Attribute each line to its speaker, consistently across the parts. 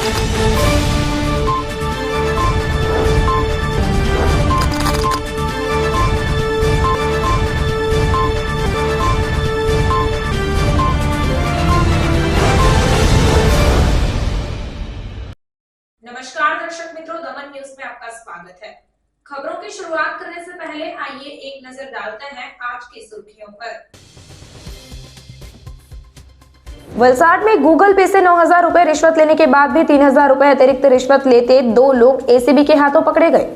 Speaker 1: नमस्कार दर्शक मित्रों, दमन न्यूज में आपका स्वागत है। खबरों की शुरुआत करने से पहले आइए एक नजर डालते हैं आज की सुर्खियों पर। वलसाड में गूगल पे से 9,000 रुपए रिश्वत लेने के बाद भी 3,000 रुपए अतिरिक्त रिश्वत लेते 2 लोग एसीबी के हाथों पकड़े गए।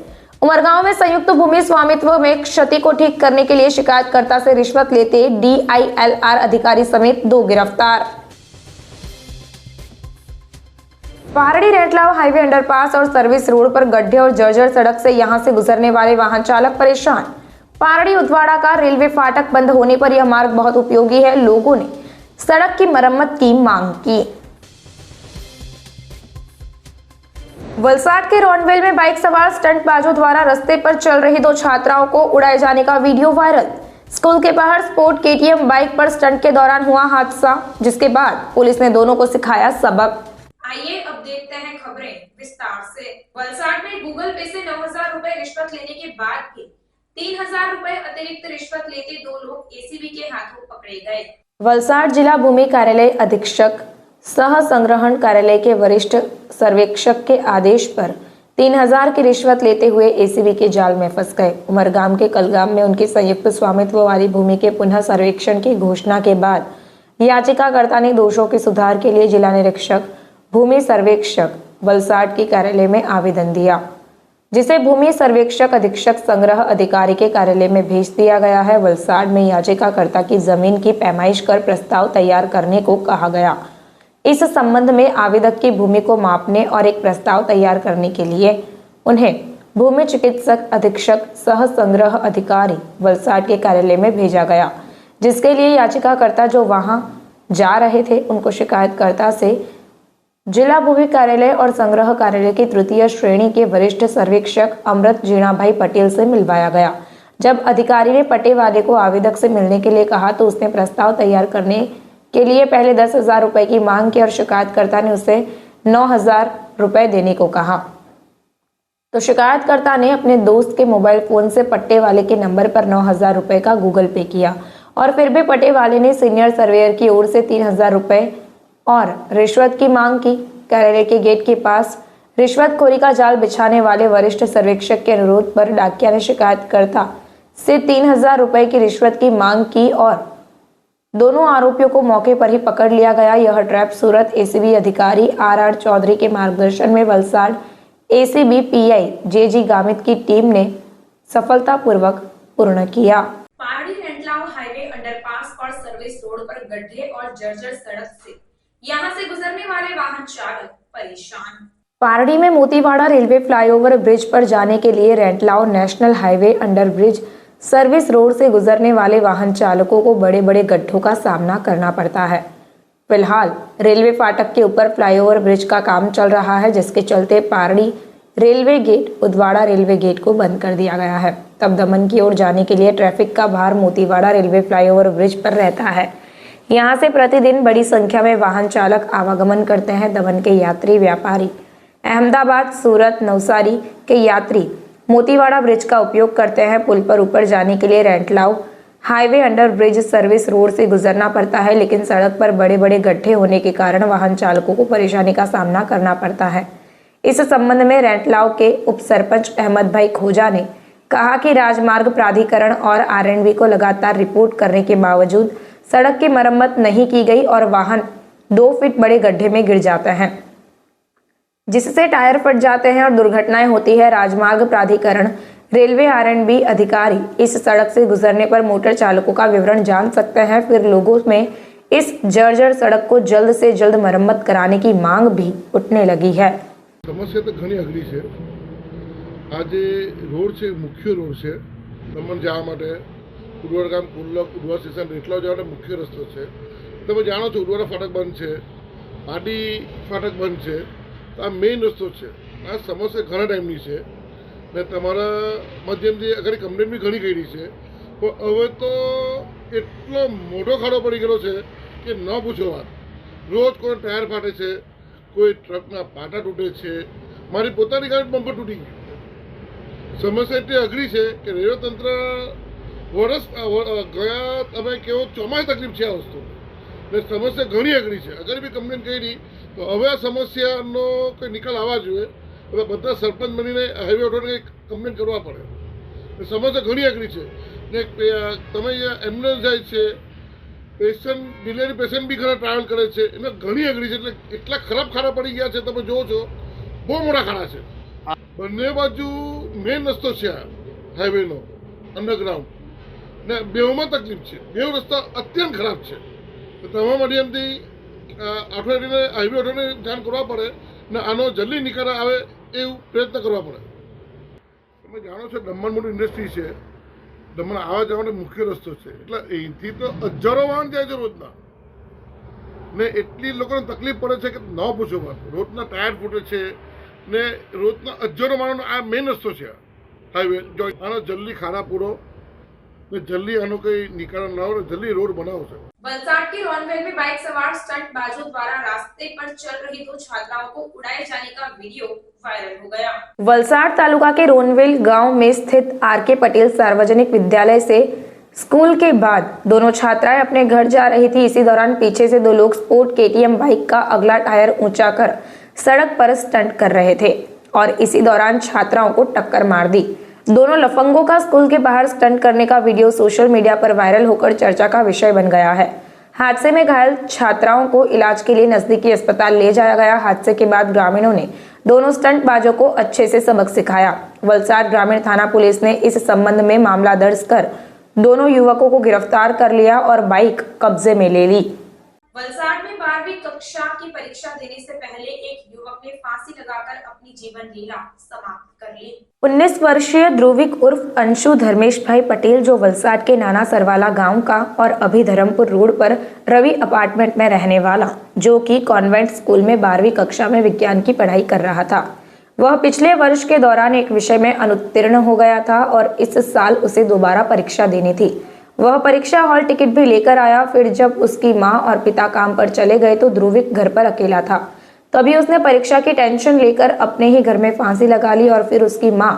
Speaker 1: उमरगांव में संयुक्त भूमि स्वामित्व में क्षति को ठीक करने के लिए शिकायतकर्ता से रिश्वत लेते DILR अधिकारी समेत 2 गिरफ्तार। पहाड़ी रेटलाव हाईवे अंडरपास और सर्विस रोड पर गड्ढे और जर्जर सड़क से यहां से गुजरने वाले वाहन चालक परेशान। पहाड़ी उदवाड़ा का रेलवे फाटक बंद होने पर यह मार्ग बहुत उपयोगी है। लोगों ने सड़क की मरम्मत की मांग की। वलसाड के रॉनवेल में बाइक सवार स्टंटबाजों द्वारा रास्ते पर चल रही 2 छात्राओं को उड़ाए जाने का वीडियो वायरल। स्कूल के बाहर स्पोर्ट KTM बाइक पर स्टंट के दौरान हुआ हादसा, जिसके बाद पुलिस ने दोनों को सिखाया सबक। आइए अब देखते हैं खबरें विस्तार से। वलसाड में गूगल पे से 9,000 रुपए रिश्वत लेने के बाद भी 3,000 रुपए अतिरिक्त रिश्वत लेते 2 लोग एसीबी के हाथों पकड़े गए। वलसाड जिला भूमि कार्यालय अधीक्षक सह संग्रहण कार्यालय के वरिष्ठ सर्वेक्षक के आदेश पर 3,000 की रिश्वत लेते हुए एसीबी के जाल में फंस गए। उमरगाम के कलगाम में उनकी संयुक्त स्वामित्व वाली भूमि के पुनः सर्वेक्षण की घोषणा के बाद याचिकाकर्ता ने दोषों के सुधार के लिए जिला निरीक्षक भूमि सर्वेक्षक वलसाड के कार्यालय में आवेदन दिया, जिसे भूमि सर्वेक्षक अधीक्षक संग्रह अधिकारी के कार्यालय में भेज दिया गया है। वलसाड में याचिकाकर्ता की जमीन की पैमाइश कर प्रस्ताव तैयार करने को कहा गया। इस संबंध में आवेदक की भूमि को मापने और एक प्रस्ताव तैयार करने के लिए उन्हें भूमि चिकित्सक अधीक्षक सह संग्रह अधिकारी वलसाड के कार्यालय में भेजा गया, जिसके लिए याचिकाकर्ता जो वहां जा रहे थे उनको शिकायतकर्ता से जिला भूमि कार्यालय और संग्रह कार्यालय की तृतीय श्रेणी के वरिष्ठ सर्वेक्षक अमृत जीणाभाई पटेल से मिलवाया गया। जब अधिकारी ने पटे वाले को आवेदक से मिलने के लिए कहा तो उसने प्रस्ताव तैयार करने के लिए पहले 10,000 रुपए की मांग की और शिकायतकर्ता ने उसे 9,000 रुपए देने को कहा। तो शिकायतकर्ता ने अपने दोस्त के मोबाइल फोन से पट्टे वाले के नंबर पर 9,000 रुपए का गूगल पे किया और फिर भी पट्टे वाले ने सीनियर सर्वेयर की ओर से 3,000 रुपए और रिश्वत की मांग की। कार्यालय के गेट के पास रिश्वतखोरी का जाल बिछाने वाले वरिष्ठ सर्वेक्षक के अनुरोध पर डाकिया ने शिकायतकर्ता से 3,000 रुपए की रिश्वत की मांग की और दोनों आरोपियों को मौके पर ही पकड़ लिया गया। यह ट्रैप सूरत एसीबी अधिकारी RR चौधरी के मार्गदर्शन में Valsad ACB PI JG Gamit की टीम ने सफलतापूर्वक पूर्ण किया। पहाड़ी रेटलाव हाईवे अंडरपास और सर्विस रोड पर गड्ढे और जर्जर सड़क से यहां से गुजरने वाले वाहन चालक परेशान। पारडी में मोतीवाड़ा रेलवे फ्लाईओवर ब्रिज पर जाने के लिए Retlav national highway under bridge service road से गुजरने वाले वाहन चालकों को बड़े बड़े गड्ढों का सामना करना पड़ता है। फिलहाल रेलवे फाटक के ऊपर फ्लाईओवर ब्रिज का काम चल रहा है, जिसके चलते Pardi railway gate Udvada railway gate को बंद कर दिया गया है। तब दमन की ओर जाने के लिए ट्रैफिक का भार मोतीवाड़ा रेलवे फ्लाईओवर ब्रिज पर रहता है। यहाँ से प्रतिदिन बड़ी संख्या में वाहन चालक आवागमन करते हैं। दमन के यात्री, व्यापारी, अहमदाबाद, सूरत, नवसारी के यात्री मोतीवाड़ा ब्रिज का उपयोग करते हैं। पुल पर ऊपर जाने के लिए Retlav highway under bridge service road से गुजरना पड़ता है, लेकिन सड़क पर बड़े बड़े गड्ढे होने के कारण वाहन चालकों को परेशानी का सामना करना पड़ता है। इस संबंध में रेटलाव के उप सरपंच अहमद भाई खोजा ने कहा कि राजमार्ग प्राधिकरण और RNB को लगातार रिपोर्ट करने के बावजूद सड़क की मरम्मत नहीं की गई और वाहन 2 फीट बड़े गड्ढे में गिर जाते हैं, जिससे टायर फट जाते हैं और दुर्घटनाएं होती है। राजमार्ग प्राधिकरण, रेलवे, RNB अधिकारी इस सड़क से गुजरने पर मोटर चालकों का विवरण जान सकते हैं। फिर लोगों में इस जर्जर सड़क को जल्द से जल्द मरम्मत कराने की मांग भी उठने लगी है।
Speaker 2: समस्या तो घनी अगली है। आज रोड से मुख्य रोड से दमन जवा माटे उडवाड़ गाम कुल्लक उडवाड़ स्टेशन रेटलाव जवा मुख्य रस्तो है। તમે જાણો છો ઉડવાડા ફાટક બંધ છે, પાટી ફાટક બંધ છે, તો આ મેઇન રસ્તો છે। આ સમસ્યા ઘણા ટાઈમની છે ને તમારા માધ્યમથી આગળ કમ્પ્લેન બી ઘણી કરી છે, પણ હવે તો એટલો મોટો ખાડો પડી ગયેલો છે કે ન પૂછો વાત। રોજ કોઈ ટાયર ફાટે છે, કોઈ ટ્રકના પાટા તૂટે છે, મારી પોતાની ગાડી બમ્પર તૂટી ગયું. સમસ્યા એટલી અઘરી છે કે રેલવે તંત્ર ગયા તમે કેવો ચોમાસી તકલીફ છે આ વસ્તુ એટલે સમસ્યા ઘણી અઘરી છે. અગર બી કમ્પ્લેન કરી તો હવે આ સમસ્યાનો કોઈ નિકાલ આવવા જોઈએ. હવે બધા સરપંચ બનીને હાઈવે ઓથોરિટીને કમ્પ્લેન કરવા પડે. સમસ્યા ઘણી અઘરી છે ને તમે અહીંયા એમ્બ્યુલન્સ જાય છે, પેશન્ટ ડિલિવરી પેશન્ટ બી ઘણા ટ્રાવેલ કરે છે, એમાં ઘણી અઘરી છે. એટલે એટલા ખરાબ ખાડા પડી ગયા છે, તમે જોવો છો બહુ મોટા ખાડા છે. બંને બાજુ મેઇન રસ્તો છે આ હાઈવેનો અંડરગ્રાઉન્ડ ને બેઉમાં તકલીફ છે. બેઉ રસ્તા અત્યંત ખરાબ છે. તો તમારા માધ્યમથી અઠવાડિયે હાઈવે ઓથોરિટીને જાણ કરવા પડે ને આનો જલ્દી નિકાલ આવે એવું પ્રયત્ન કરવા પડે. તમે જાણો છો દમણ મોટી ઇન્ડસ્ટ્રી છે, દમણ આવવા જવાનો મુખ્ય રસ્તો છે. એટલે અહીંથી તો હજારો વાહન જાય છે રોજના ને એટલી લોકોને તકલીફ પડે છે કે ન પૂછો વાત. રોજના ટાયર ફૂટે છે ને રોજના હજારો માણસનો આ મેઇન રસ્તો છે હાઈવે. આનો જલ્દી ખાડા પૂરો ને जल्दी आनो कोई निकाल ना हो, जल्दी रोड बनाओ सर।
Speaker 1: वलसाड के रोनवेल में बाइक सवार स्टंटबाजों द्वारा रास्ते पर चल रही दो छात्राओं को उड़ाए जाने का वीडियो वायरल हो गया। वलसाड तालुका के रोनवेल गांव में स्थित आर.के. पटेल सार्वजनिक विद्यालय से स्कूल के बाद दोनों छात्राएं अपने घर जा रही थी। इसी दौरान पीछे से दो लोग स्पोर्ट केटीएम बाइक का अगला टायर ऊंचा कर सड़क पर स्टंट कर रहे थे और इसी दौरान छात्राओं को टक्कर मार दी। दोनों लफंगों का स्कूल के बाहर स्टंट करने का वीडियो सोशल मीडिया पर वायरल होकर चर्चा का विषय बन गया है। हादसे में घायल छात्राओं को इलाज के लिए नजदीकी अस्पताल ले जाया गया। हादसे के बाद ग्रामीणों ने दोनों स्टंटबाजों को अच्छे से सबक सिखाया। वलसाड ग्रामीण थाना पुलिस ने इस संबंध में मामला दर्ज कर दोनों युवकों को गिरफ्तार कर लिया और बाइक कब्जे में ले ली। वलसाड में 12वीं कक्षा की परीक्षा देने से पहले एक युवक ने फांसी लगाकर अपनी जीवन लीला समाप्त कर ली। 19 वर्षीय ध्रुविक उर्फ अंशु धर्मेश भाई पटेल, जो वलसाड के नाना सरवाला गांव का और अभी धर्मपुर रोड पर रवि अपार्टमेंट में रहने वाला, जो कि कॉन्वेंट स्कूल में 12वीं कक्षा में विज्ञान की पढ़ाई कर रहा था। वह पिछले वर्ष के दौरान एक विषय में अनुत्तीर्ण हो गया था और इस साल उसे दोबारा परीक्षा देनी थी। वह परीक्षा हॉल टिकट भी लेकर आया। फिर जब उसकी मां और पिता काम पर चले गए तो ध्रुविक घर पर अकेला था। तभी उसने परीक्षा की टेंशन लेकर अपने ही घर में फांसी लगा ली और फिर उसकी मां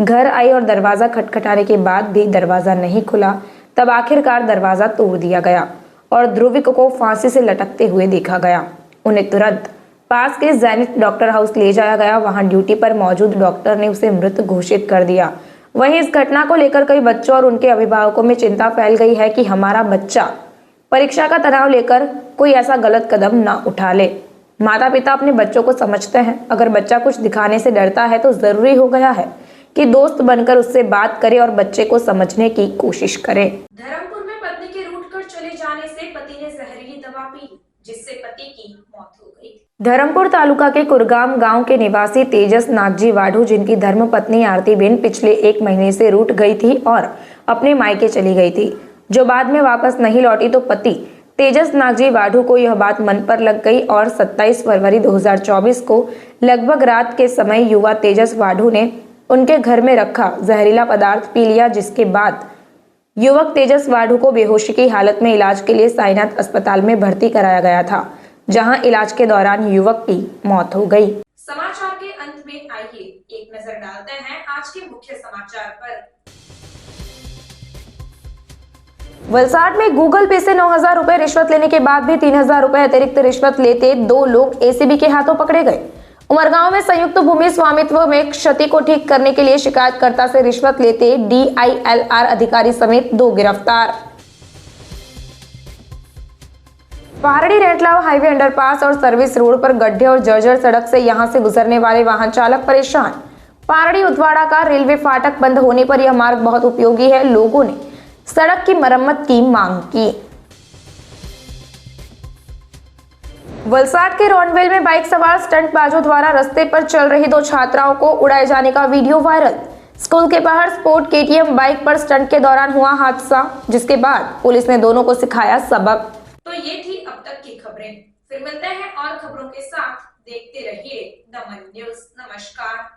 Speaker 1: घर आई और दरवाजा खटखटाने के बाद भी दरवाजा नहीं खुला। तब आखिरकार दरवाजा तोड़ दिया गया और ध्रुविक को फांसी से लटकते हुए देखा गया। उन्हें तुरंत पास के जैनिथ डॉक्टर हाउस ले जाया गया। वहां ड्यूटी पर मौजूद डॉक्टर ने उसे मृत घोषित कर दिया। वहीं इस घटना को लेकर कई बच्चों और उनके अभिभावकों में चिंता फैल गई है कि हमारा बच्चा परीक्षा का तनाव लेकर कोई ऐसा गलत कदम न उठा ले। माता पिता अपने बच्चों को समझते हैं। अगर बच्चा कुछ दिखाने से डरता है तो जरूरी हो गया है कि दोस्त बनकर उससे बात करे और बच्चे को समझने की कोशिश करे। धर्मपुर में पत्नी के रूठकर चले जाने से पति ने जहरीली दवा पी, जिससे पति की मौत हो गई। धर्मपुर तालुका के कुरगाम गांव के निवासी तेजस नागजी वाढू, जिनकी धर्मपत्नी आरतीबेन पिछले 1 महीने से रूठ गई थी और अपने मायके चली गई थी, जो बाद में वापस नहीं लौटी, तो पति तेजस नागजी वाढू को यह बात मन पर लग गई और 27 फरवरी 2024 को लगभग रात के समय युवा तेजस वाढू ने उनके घर में रखा जहरीला पदार्थ पी लिया, जिसके बाद युवक तेजस वाढू को बेहोशी की हालत में इलाज के लिए साईनाथ अस्पताल में भर्ती कराया गया था, जहां इलाज के दौरान युवक की मौत हो गई। समाचार के अंत में आइए एक नजर डालते हैं आज के मुख्य समाचार पर। वलसाड में गूगल पे से 9,000 रुपए रिश्वत लेने के बाद भी 3,000 रुपए अतिरिक्त रिश्वत लेते 2 लोग एसीबी के हाथों पकड़े गए। उमरगांव में संयुक्त भूमि स्वामित्व में क्षति को ठीक करने के लिए शिकायतकर्ता से रिश्वत लेते DILR अधिकारी समेत 2 गिरफ्तार। पहाड़ी रेटलाव हाईवे अंडरपास और सर्विस रोड पर गड्ढे और जर्जर सड़क से यहां से गुजरने वाले वाहन चालक परेशान। पहाड़ी उदवाड़ा का रेलवे फाटक बंद होने पर यह मार्ग बहुत उपयोगी है। लोगों ने सड़क की मरम्मत की मांग की। वलसाड के रोनवेल में बाइक सवार स्टंटबाजों द्वारा रास्ते पर चल रही 2 छात्राओं को उड़ाए जाने का वीडियो वायरल। स्कूल के बाहर स्पोर्ट केटीएम बाइक पर स्टंट के दौरान हुआ हादसा, जिसके बाद पुलिस ने दोनों को सिखाया सबक। तो ये थी अब तक की खबरें। फिर मिलते हैं और खबरों के साथ। देखते रहिए दमन न्यूज। नमस्कार।